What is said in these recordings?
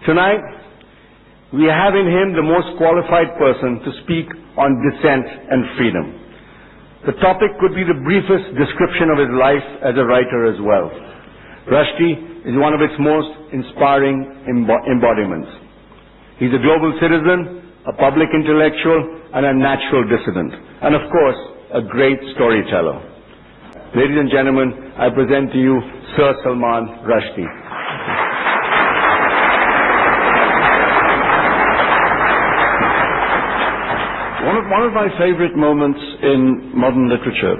Tonight, we have in him the most qualified person to speak on dissent and freedom. The topic could be the briefest description of his life as a writer as well. Rushdie is one of its most inspiring embodiments. He's a global citizen, a public intellectual, and a natural dissident, and of course, a great storyteller. Ladies and gentlemen, I present to you Sir Salman Rushdie. One of my favorite moments in modern literature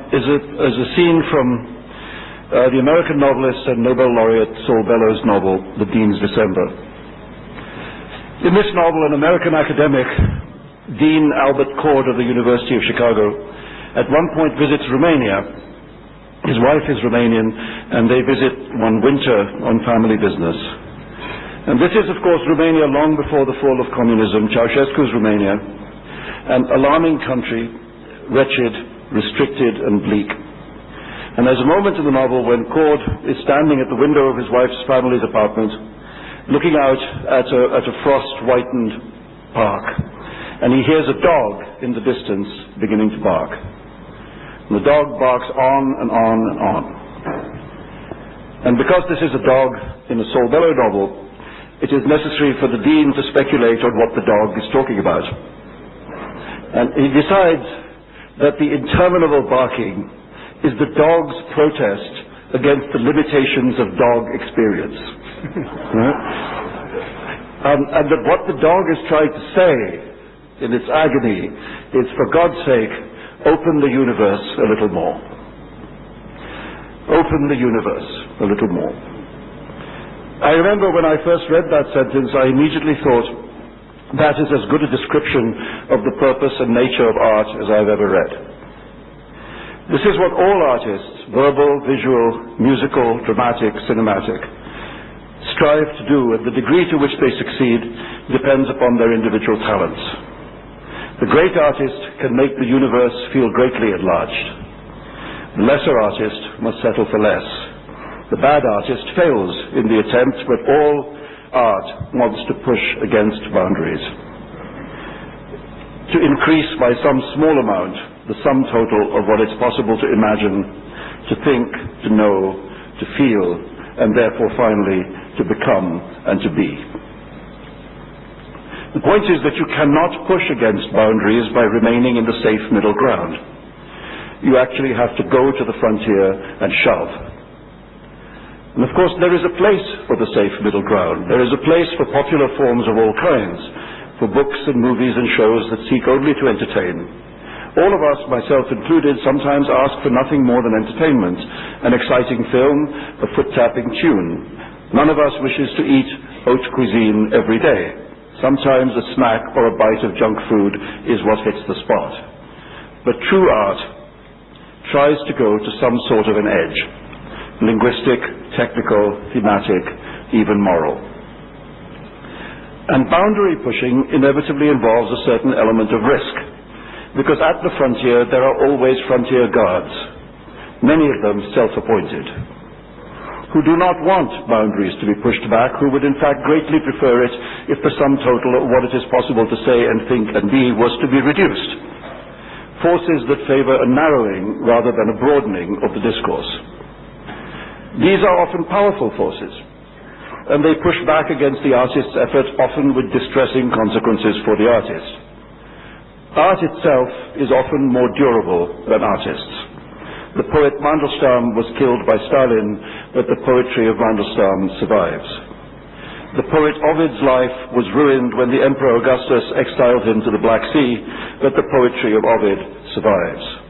is a scene from the American novelist and Nobel laureate Saul Bellows' novel, The Dean's December. In this novel, an American academic, Dean Albert Cord of the University of Chicago, at one point visits Romania. His wife is Romanian, and they visit one winter on family business. And this is, of course, Romania long before the fall of communism, Ceausescu's Romania, an alarming country, wretched, restricted, and bleak. And there's a moment in the novel when Cord is standing at the window of his wife's family's apartment, looking out at a frost-whitened park, and he hears a dog in the distance beginning to bark. And the dog barks on and on and on. And because this is a dog in a Saul Bellows novel, it is necessary for the Dean to speculate on what the dog is talking about. And he decides that the interminable barking is the dog's protest against the limitations of dog experience. And that what the dog is trying to say in its agony is, for God's sake, open the universe a little more. Open the universe a little more. I remember when I first read that sentence, I immediately thought, that is as good a description of the purpose and nature of art as I've ever read. This is what all artists, verbal, visual, musical, dramatic, cinematic, strive to do, and the degree to which they succeed depends upon their individual talents. The great artist can make the universe feel greatly enlarged. The lesser artist must settle for less. The bad artist fails in the attempt, but all art wants to push against boundaries, to increase by some small amount the sum total of what it's possible to imagine, to think, to know, to feel, and therefore finally to become and to be. The point is that you cannot push against boundaries by remaining in the safe middle ground. You actually have to go to the frontier and shove. And of course there is a place for the safe middle ground. There is a place for popular forms of all kinds, for books and movies and shows that seek only to entertain. All of us, myself included, sometimes ask for nothing more than entertainment, an exciting film, a foot-tapping tune. None of us wishes to eat haute cuisine every day. Sometimes a snack or a bite of junk food is what hits the spot. But true art tries to go to some sort of an edge. Linguistic, technical, thematic, even moral. And boundary pushing inevitably involves a certain element of risk, because at the frontier there are always frontier guards, many of them self-appointed, who do not want boundaries to be pushed back, who would in fact greatly prefer it if the sum total of what it is possible to say and think and be was to be reduced. Forces that favor a narrowing rather than a broadening of the discourse. These are often powerful forces, and they push back against the artist's effort, often with distressing consequences for the artist. Art itself is often more durable than artists. The poet Mandelstam was killed by Stalin, but the poetry of Mandelstam survives. The poet Ovid's life was ruined when the Emperor Augustus exiled him to the Black Sea, but the poetry of Ovid survives.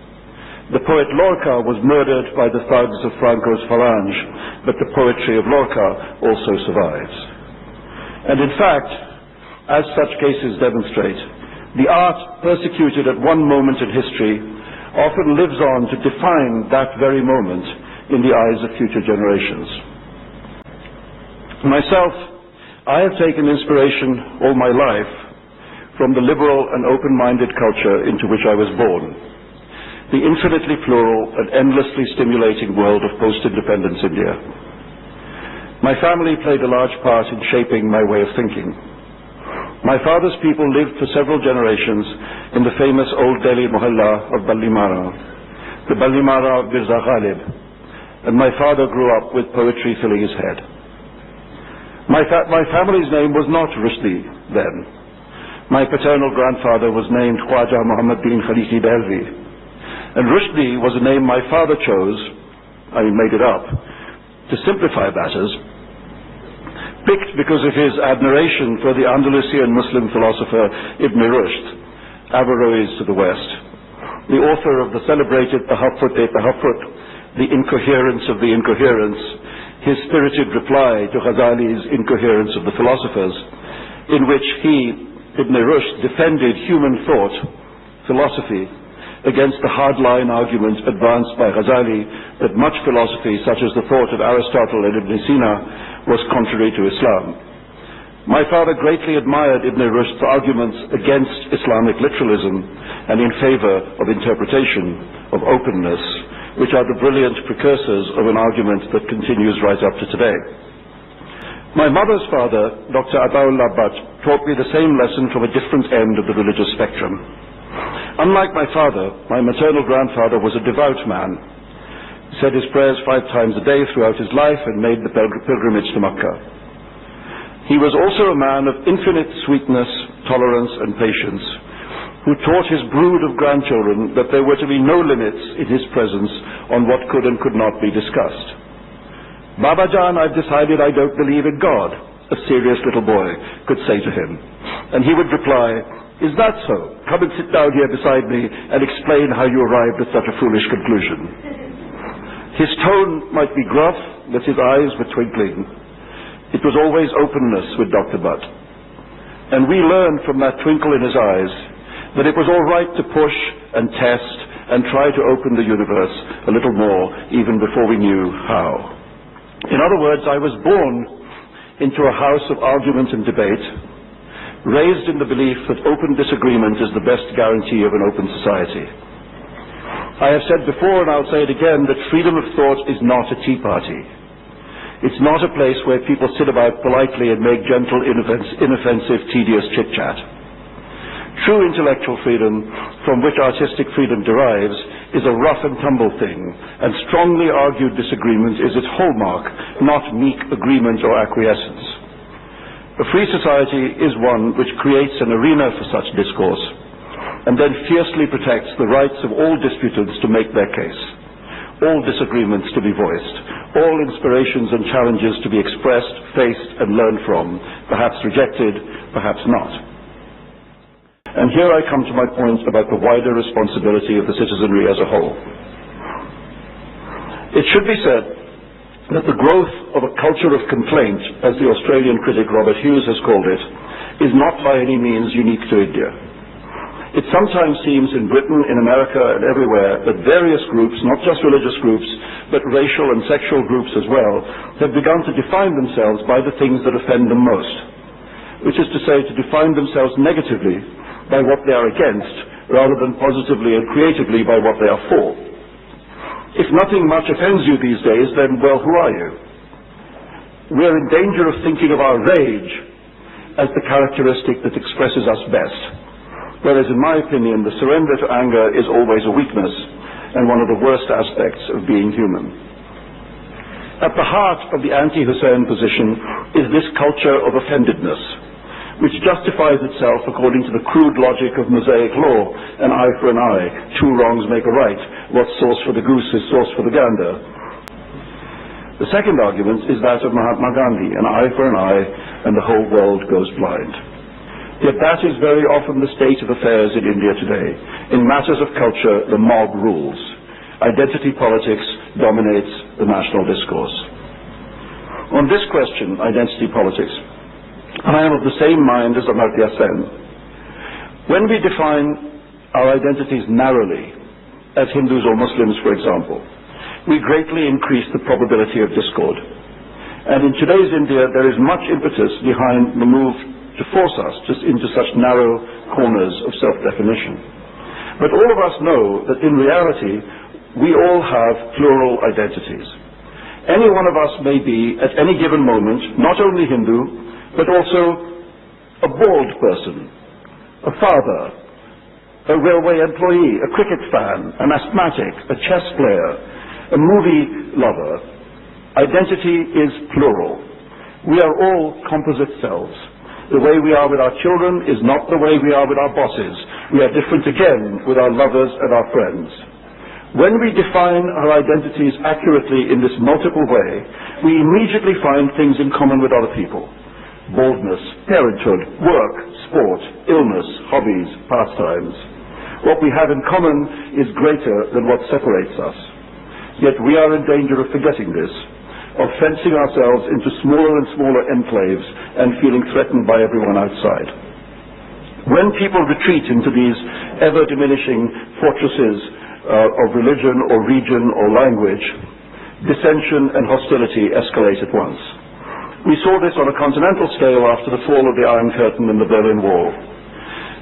The poet Lorca was murdered by the thugs of Franco's Falange, but the poetry of Lorca also survives. And in fact, as such cases demonstrate, the art persecuted at one moment in history often lives on to define that very moment in the eyes of future generations. Myself, I have taken inspiration all my life from the liberal and open-minded culture into which I was born. The infinitely plural and endlessly stimulating world of post-independence India. My family played a large part in shaping my way of thinking. My father's people lived for several generations in the famous Old Delhi Mohalla of Ballimara, the Ballimara of Mirza Ghalib, and my father grew up with poetry filling his head. My family's name was not Rushdie then. My paternal grandfather was named Khwaja Muhammad bin Khaliki Belvi, and Rushdie was a name my father chose, I made it up, to simplify matters, picked because of his admiration for the Andalusian Muslim philosopher Ibn Rushd, Averroes to the west, the author of the celebrated Tahaffut, the incoherence of the incoherence, his spirited reply to Ghazali's Incoherence of the Philosophers, in which he, Ibn Rushd, defended human thought, philosophy, against the hardline argument advanced by Ghazali that much philosophy, such as the thought of Aristotle and Ibn Sina, was contrary to Islam. My father greatly admired Ibn Rushd's arguments against Islamic literalism and in favor of interpretation, of openness, which are the brilliant precursors of an argument that continues right up to today. My mother's father, Dr. Ataullah Bhatt, taught me the same lesson from a different end of the religious spectrum. Unlike my father, my maternal grandfather was a devout man. He said his prayers 5 times a day throughout his life and made the pilgrimage to Makkah. He was also a man of infinite sweetness, tolerance, and patience, who taught his brood of grandchildren that there were to be no limits in his presence on what could and could not be discussed. "Baba Jan, I've decided I don't believe in God," a serious little boy could say to him. And he would reply, "Is that so? Come and sit down here beside me and explain how you arrived at such a foolish conclusion." His tone might be gruff, but his eyes were twinkling. It was always openness with Dr. Bhatt. And we learned from that twinkle in his eyes that it was all right to push and test and try to open the universe a little more even before we knew how. In other words, I was born into a house of argument and debate, raised in the belief that open disagreement is the best guarantee of an open society. I have said before, and I'll say it again, that freedom of thought is not a tea party. It's not a place where people sit about politely and make gentle, inoffensive, tedious chit-chat. True intellectual freedom, from which artistic freedom derives, is a rough and tumble thing, and strongly argued disagreement is its hallmark, not meek agreement or acquiescence. A free society is one which creates an arena for such discourse, and then fiercely protects the rights of all disputants to make their case, all disagreements to be voiced, all inspirations and challenges to be expressed, faced, and learned from, perhaps rejected, perhaps not. And here I come to my point about the wider responsibility of the citizenry as a whole. It should be said that the growth of a culture of complaint, as the Australian critic Robert Hughes has called it, is not by any means unique to India. It sometimes seems in Britain, in America, and everywhere that various groups, not just religious groups, but racial and sexual groups as well, have begun to define themselves by the things that offend them most, which is to say, to define themselves negatively by what they are against, rather than positively and creatively by what they are for. If nothing much offends you these days, then, well, who are you? We're in danger of thinking of our rage as the characteristic that expresses us best, whereas in my opinion, the surrender to anger is always a weakness and one of the worst aspects of being human. At the heart of the anti-Hussein position is this culture of offendedness, which justifies itself according to the crude logic of Mosaic law, an eye for an eye, 2 wrongs make a right, what's sauce for the goose is sauce for the gander. The second argument is that of Mahatma Gandhi, an eye for an eye, and the whole world goes blind. Yet that is very often the state of affairs in India today. In matters of culture, the mob rules. Identity politics dominates the national discourse. On this question, identity politics, I am of the same mind as Amartya Sen. When we define our identities narrowly, as Hindus or Muslims, for example, we greatly increase the probability of discord. And in today's India, there is much impetus behind the move to force us just into such narrow corners of self-definition. But all of us know that in reality, we all have plural identities. Any one of us may be, at any given moment, not only Hindu, but also a bald person, a father, a railway employee, a cricket fan, an asthmatic, a chess player, a movie lover. Identity is plural. We are all composite selves. The way we are with our children is not the way we are with our bosses. We are different again with our lovers and our friends. When we define our identities accurately in this multiple way, we immediately find things in common with other people. Baldness, parenthood, work, sport, illness, hobbies, pastimes. What we have in common is greater than what separates us. Yet we are in danger of forgetting this, of fencing ourselves into smaller and smaller enclaves and feeling threatened by everyone outside. When people retreat into these ever-diminishing fortresses of religion or region or language, dissension and hostility escalate at once. We saw this on a continental scale after the fall of the Iron Curtain and the Berlin Wall.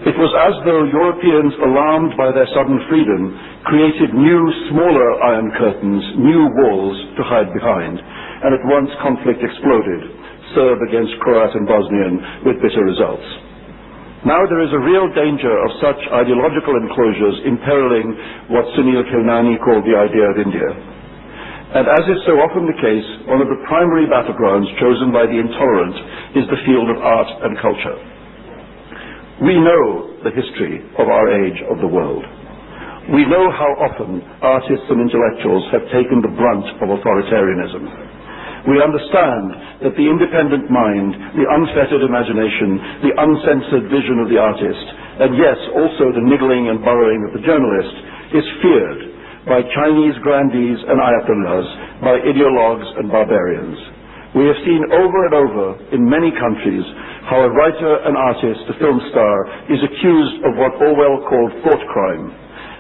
It was as though Europeans, alarmed by their sudden freedom, created new, smaller iron curtains, new walls to hide behind, and at once conflict exploded, Serb against Croat and Bosnian, with bitter results. Now there is a real danger of such ideological enclosures imperiling what Sunil Khilnani called the idea of India. And as is so often the case, one of the primary battlegrounds chosen by the intolerant is the field of art and culture. We know the history of our age of the world. We know how often artists and intellectuals have taken the brunt of authoritarianism. We understand that the independent mind, the unfettered imagination, the uncensored vision of the artist, and yes, also the niggling and burrowing of the journalist, is feared by Chinese grandees and ayatollahs, by ideologues and barbarians. We have seen over and over in many countries how a writer, an artist, a film star is accused of what Orwell called thought crime,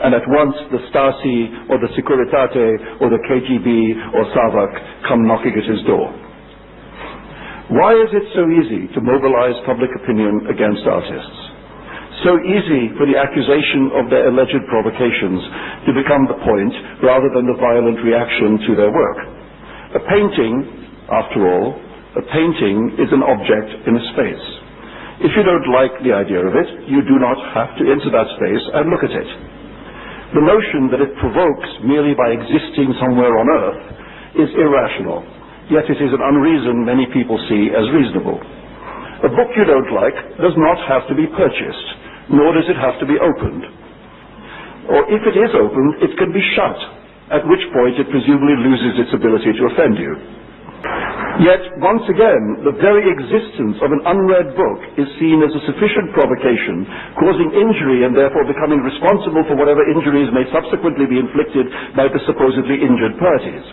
and at once the Stasi or the Securitate or the KGB or SAVAK come knocking at his door. Why is it so easy to mobilize public opinion against artists? So easy for the accusation of their alleged provocations to become the point rather than the violent reaction to their work. A painting, after all, a painting is an object in a space. If you don't like the idea of it, you do not have to enter that space and look at it. The notion that it provokes merely by existing somewhere on earth is irrational, yet it is an unreason many people see as reasonable. A book you don't like does not have to be purchased, nor does it have to be opened. Or if it is opened, it can be shut, at which point it presumably loses its ability to offend you. Yet, once again, the very existence of an unread book is seen as a sufficient provocation, causing injury and therefore becoming responsible for whatever injuries may subsequently be inflicted by the supposedly injured parties.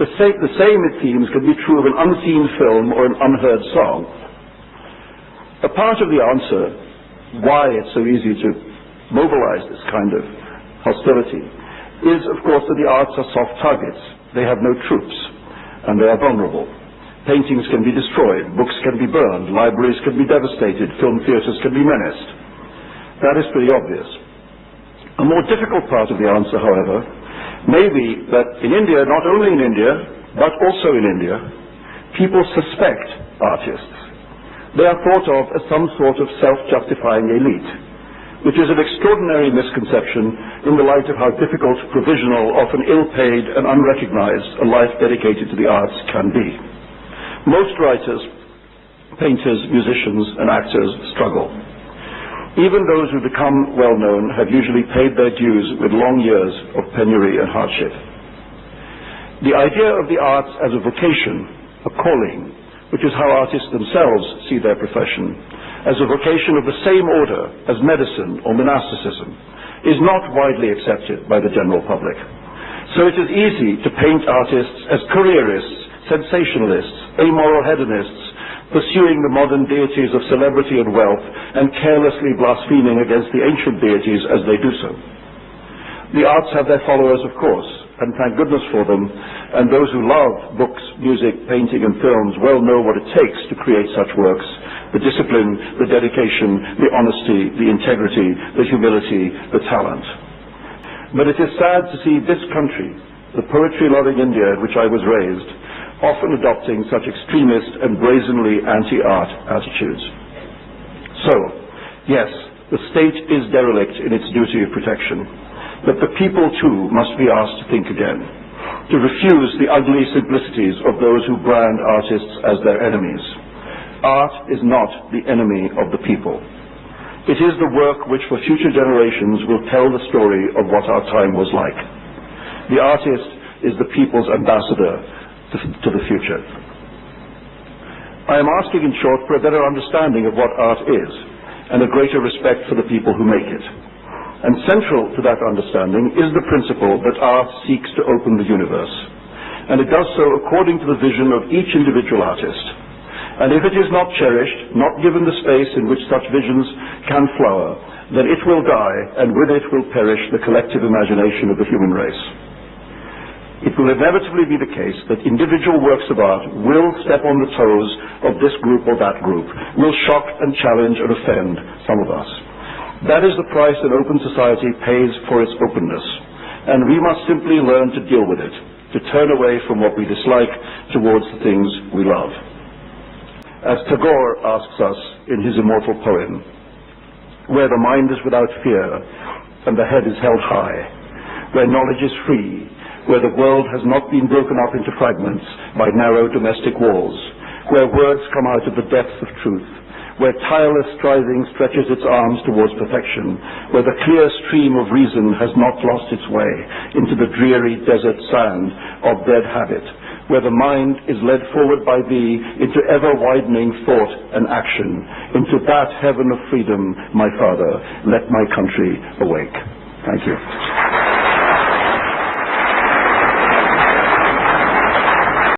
The same, it seems, can be true of an unseen film or an unheard song. A part of the answer why it's so easy to mobilize this kind of hostility is, of course, that the arts are soft targets. They have no troops, and they are vulnerable. Paintings can be destroyed, books can be burned, libraries can be devastated, film theaters can be menaced. That is pretty obvious. A more difficult part of the answer, however, may be that in India, not only in India, but also in India, people suspect artists. They are thought of as some sort of self-justifying elite, which is an extraordinary misconception in the light of how difficult, provisional, often ill-paid and unrecognized a life dedicated to the arts can be. Most writers, painters, musicians, and actors struggle. Even those who become well-known have usually paid their dues with long years of penury and hardship. The idea of the arts as a vocation, a calling, which is how artists themselves see their profession, as a vocation of the same order as medicine or monasticism, is not widely accepted by the general public. So it is easy to paint artists as careerists, sensationalists, amoral hedonists, pursuing the modern deities of celebrity and wealth and carelessly blaspheming against the ancient deities as they do so. The arts have their followers, of course, and thank goodness for them, and those who love books, music, painting, and films well know what it takes to create such works: the discipline, the dedication, the honesty, the integrity, the humility, the talent. But it is sad to see this country, the poetry-loving India in which I was raised, often adopting such extremist and brazenly anti-art attitudes. So, yes, the state is derelict in its duty of protection, but the people too must be asked to think again, to refuse the ugly simplicities of those who brand artists as their enemies. Art is not the enemy of the people. It is the work which for future generations will tell the story of what our time was like. The artist is the people's ambassador to the future. I am asking, in short, for a better understanding of what art is and a greater respect for the people who make it. And central to that understanding is the principle that art seeks to open the universe. And it does so according to the vision of each individual artist. And if it is not cherished, not given the space in which such visions can flower, then it will die, and with it will perish the collective imagination of the human race. It will inevitably be the case that individual works of art will step on the toes of this group or that group, will shock and challenge and offend some of us. That is the price an open society pays for its openness, and we must simply learn to deal with it, to turn away from what we dislike towards the things we love. As Tagore asks us in his immortal poem, where the mind is without fear and the head is held high, where knowledge is free, where the world has not been broken up into fragments by narrow domestic walls, where words come out of the depths of truth, where tireless striving stretches its arms towards perfection, where the clear stream of reason has not lost its way into the dreary desert sand of dead habit, where the mind is led forward by thee into ever-widening thought and action, into that heaven of freedom, my Father, let my country awake. Thank you.